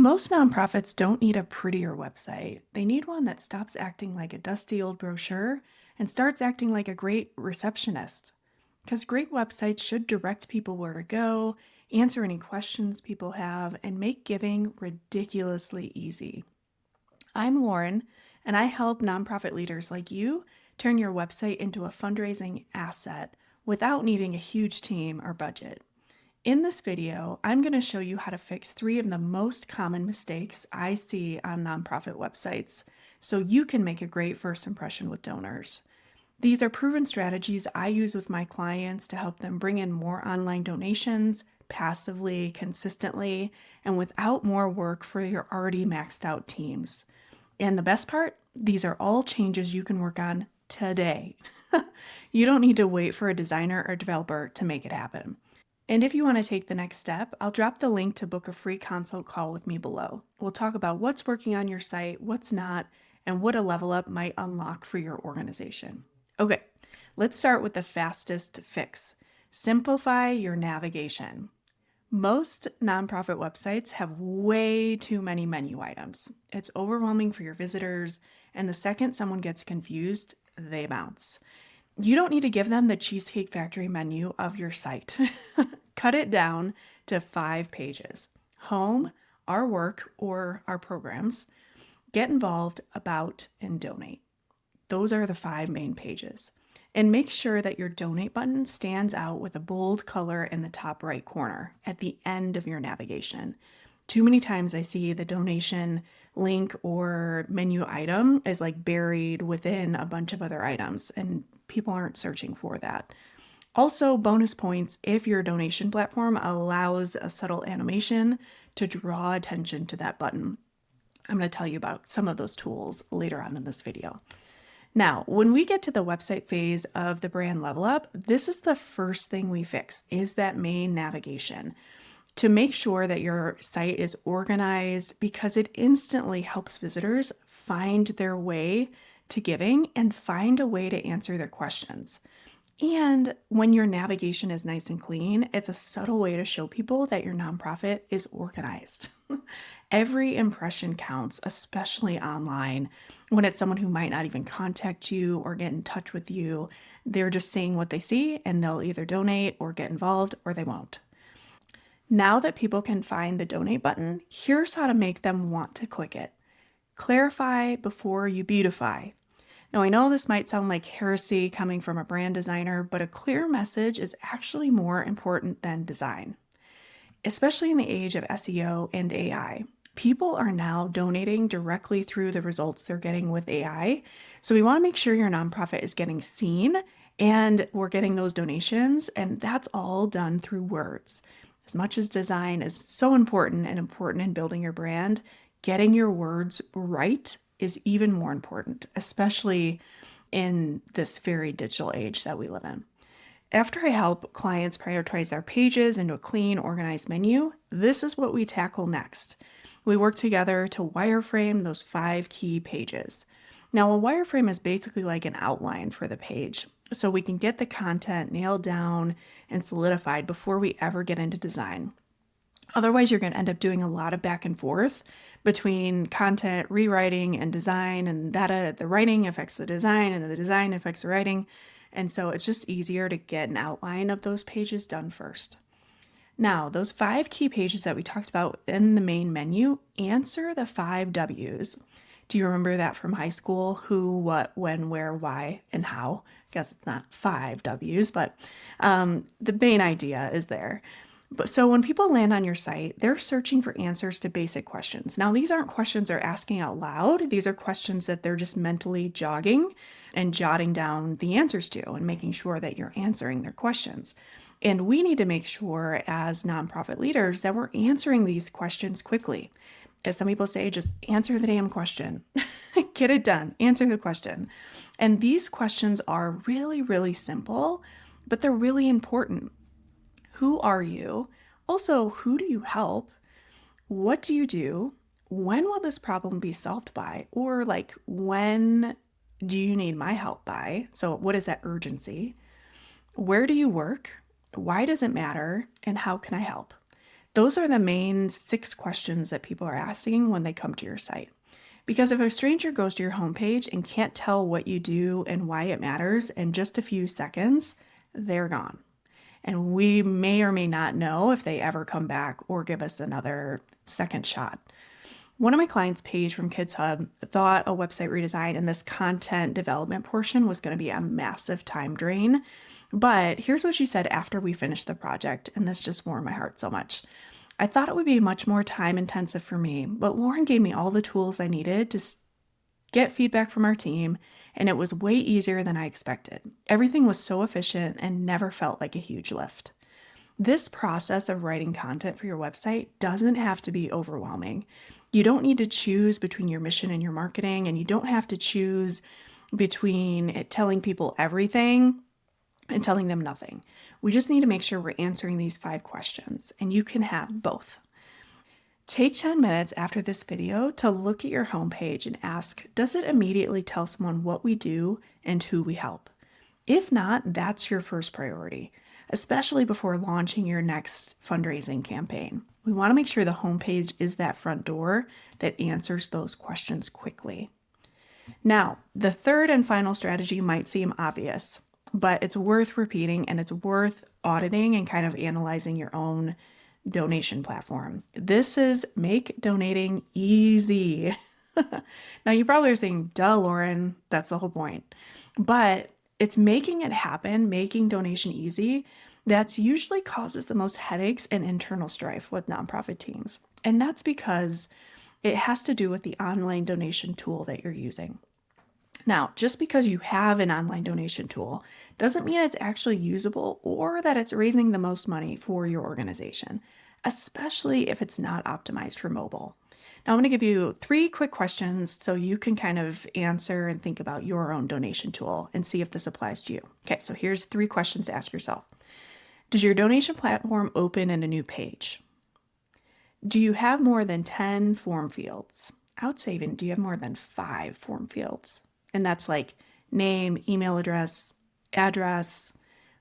Most nonprofits don't need a prettier website. They need one that stops acting like a dusty old brochure and starts acting like a great receptionist. Because great websites should direct people where to go, answer any questions people have, and make giving ridiculously easy. I'm Lauren, and I help nonprofit leaders like you turn your website into a fundraising asset without needing a huge team or budget. In this video, I'm going to show you how to fix 3 of the most common mistakes I see on nonprofit websites so you can make a great first impression with donors. These are proven strategies I use with my clients to help them bring in more online donations passively, consistently, and without more work for your already maxed out teams. And the best part, these are all changes you can work on today. You don't need to wait for a designer or developer to make it happen. And if you want to take the next step, I'll drop the link to book a free consult call with me below. We'll talk about what's working on your site, what's not, and what a level up might unlock for your organization. Okay, let's start with the fastest fix. Simplify your navigation. Most nonprofit websites have way too many menu items. It's overwhelming for your visitors, and the second someone gets confused, they bounce. You don't need to give them the Cheesecake Factory menu of your site. Cut it down to 5 pages. Home, our work, or our programs. Get involved, about, and donate. Those are the 5 main pages. And make sure that your donate button stands out with a bold color in the top right corner at the end of your navigation. Too many times I see the donation link or menu item is like buried within a bunch of other items, and people aren't searching for that. Also, bonus points if your donation platform allows a subtle animation to draw attention to that button. I'm going to tell you about some of those tools later on in this video. Now, when we get to the website phase of the brand level up, this is the first thing we fix, is that main navigation, to make sure that your site is organized, because it instantly helps visitors find their way to giving and find a way to answer their questions. And when your navigation is nice and clean, it's a subtle way to show people that your nonprofit is organized. Every impression counts, especially online, when it's someone who might not even contact you or get in touch with you. They're just seeing what they see, and they'll either donate or get involved, or they won't. Now that people can find the donate button, here's how to make them want to click it. Clarify before you beautify. Now, I know this might sound like heresy coming from a brand designer, but a clear message is actually more important than design. Especially in the age of SEO and AI, people are now donating directly through the results they're getting with AI. So we want to make sure your nonprofit is getting seen and we're getting those donations, and that's all done through words. As much as design is so important and important in building your brand, getting your words right is even more important, especially in this very digital age that we live in. After I help clients prioritize their pages into a clean, organized menu, this is what we tackle next. We work together to wireframe those 5 key pages. Now, a wireframe is basically like an outline for the page, so we can get the content nailed down and solidified before we ever get into design. Otherwise, you're going to end up doing a lot of back and forth between content rewriting and design, and that the writing affects the design, and the design affects the writing. And so it's just easier to get an outline of those pages done first. Now, those 5 key pages that we talked about in the main menu answer the 5 W's. Do you remember that from high school? Who, what, when, where, why, and how? I guess it's not 5 W's, but the main idea is there. But so when people land on your site, they're searching for answers to basic questions. Now, these aren't questions they're asking out loud. These are questions that they're just mentally jogging and jotting down the answers to and making sure that you're answering their questions. And we need to make sure as nonprofit leaders that we're answering these questions quickly. As some people say, just answer the damn question. Get it done. Answer the question. And these questions are really, really simple, but they're really important. Who are you? Also, who do you help? What do you do? When will this problem be solved by? Or like, when do you need my help by? So what is that urgency? Where do you work? Why does it matter? And how can I help? Those are the main 6 questions that people are asking when they come to your site. Because if a stranger goes to your homepage and can't tell what you do and why it matters in just a few seconds, they're gone. And we may or may not know if they ever come back or give us another second shot. One of my clients, Paige from Kids Hub, thought a website redesign and this content development portion was going to be a massive time drain. But here's what she said after we finished the project, and this just warmed my heart so much. I thought it would be much more time intensive for me, but Lauren gave me all the tools I needed to get feedback from our team, and it was way easier than I expected. Everything was so efficient and never felt like a huge lift. This process of writing content for your website doesn't have to be overwhelming. You don't need to choose between your mission and your marketing, and you don't have to choose between telling people everything and telling them nothing. We just need to make sure we're answering these 5 questions, and you can have both. Take 10 minutes after this video to look at your homepage and ask, does it immediately tell someone what we do and who we help? If not, that's your first priority, especially before launching your next fundraising campaign. We want to make sure the homepage is that front door that answers those questions quickly. Now, the third and final strategy might seem obvious, but it's worth repeating and it's worth auditing and kind of analyzing your own donation platform. This is make donating easy. Now, you probably are saying, duh, Lauren, that's the whole point. But it's making it happen, making donation easy, that's usually causes the most headaches and internal strife with nonprofit teams. And that's because it has to do with the online donation tool that you're using. Now, just because you have an online donation tool doesn't mean it's actually usable or that it's raising the most money for your organization, especially if it's not optimized for mobile. Now, I'm going to give you 3 quick questions so you can kind of answer and think about your own donation tool and see if this applies to you. Okay, so here's 3 questions to ask yourself. Does your donation platform open in a new page? Do you have more than 10 form fields? I would say even, do you have more than 5 form fields? And that's like name, email address,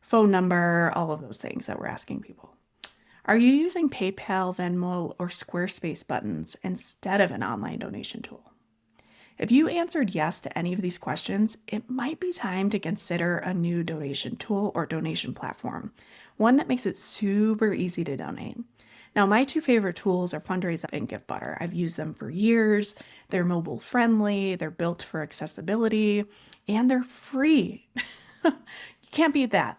phone number, all of those things that we're asking people. Are you using PayPal, Venmo, or Squarespace buttons instead of an online donation tool? If you answered yes to any of these questions, it might be time to consider a new donation tool or donation platform, one that makes it super easy to donate. Now, my 2 favorite tools are Fundraising and GiveButter. I've used them for years. They're mobile friendly, they're built for accessibility, and they're free. You can't beat that.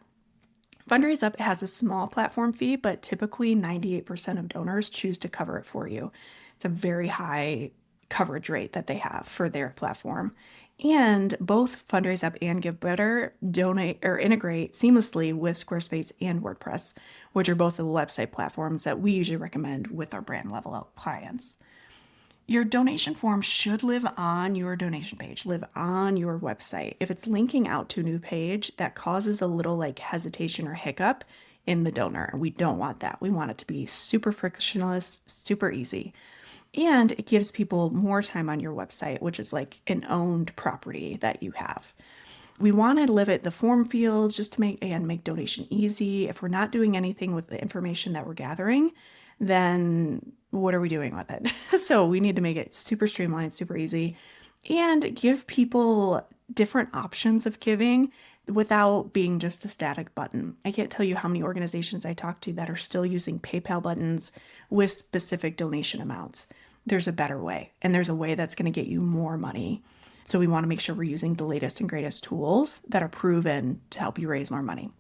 FundraiseUp has a small platform fee, but typically 98% of donors choose to cover it for you. It's a very high coverage rate that they have for their platform. And both FundraiseUp and GiveButter donate or integrate seamlessly with Squarespace and WordPress, which are both the website platforms that we usually recommend with our brand level clients. Your donation form should live on your donation page, live on your website. If it's linking out to a new page, that causes a little like hesitation or hiccup in the donor. We don't want that. We want it to be super frictionless, super easy. And it gives people more time on your website, which is like an owned property that you have. We want to limit the form fields just to make donation easy. If we're not doing anything with the information that we're gathering, then what are we doing with it? So we need to make it super streamlined, super easy, and give people different options of giving without being just a static button. I can't tell you how many organizations I talk to that are still using PayPal buttons with specific donation amounts. There's a better way, and there's a way that's going to get you more money. So we want to make sure we're using the latest and greatest tools that are proven to help you raise more money.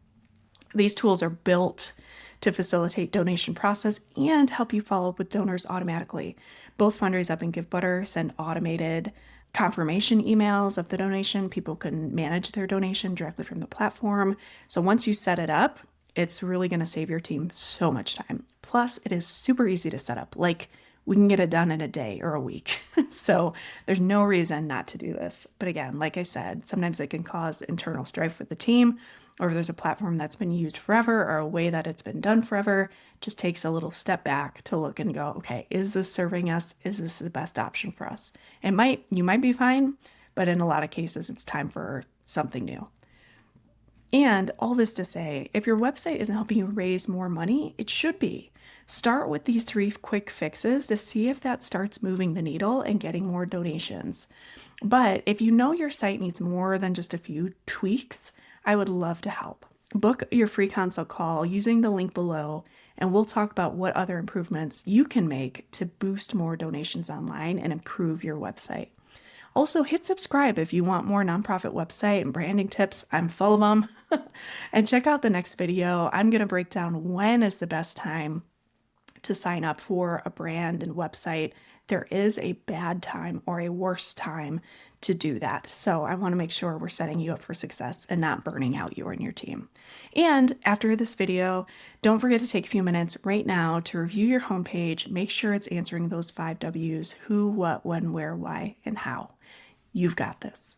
These tools are built to facilitate donation process and help you follow up with donors automatically. Both FundraiseUp and GiveButter send automated confirmation emails of the donation. People can manage their donation directly from the platform. So once you set it up, it's really going to save your team so much time. Plus, it is super easy to set up. Like, we can get it done in a day or a week. So there's no reason not to do this. But again, like I said, sometimes it can cause internal strife with the team, or if there's a platform that's been used forever or a way that it's been done forever, it just takes a little step back to look and go, okay, is this serving us? Is this the best option for us? You might be fine, but in a lot of cases, it's time for something new. And all this to say, if your website isn't helping you raise more money, it should be. Start with these 3 quick fixes to see if that starts moving the needle and getting more donations. But if you know your site needs more than just a few tweaks, I would love to help. Book your free consult call using the link below, and we'll talk about what other improvements you can make to boost more donations online and improve your website. Also, hit subscribe if you want more nonprofit website and branding tips. I'm full of them. And check out the next video. I'm going to break down when is the best time to sign up for a brand and website. There is a bad time or a worse time to do that. So I want to make sure we're setting you up for success and not burning out you and your team. And after this video, don't forget to take a few minutes right now to review your homepage. Make sure it's answering those 5 W's: who, what, when, where, why, and how. You've got this.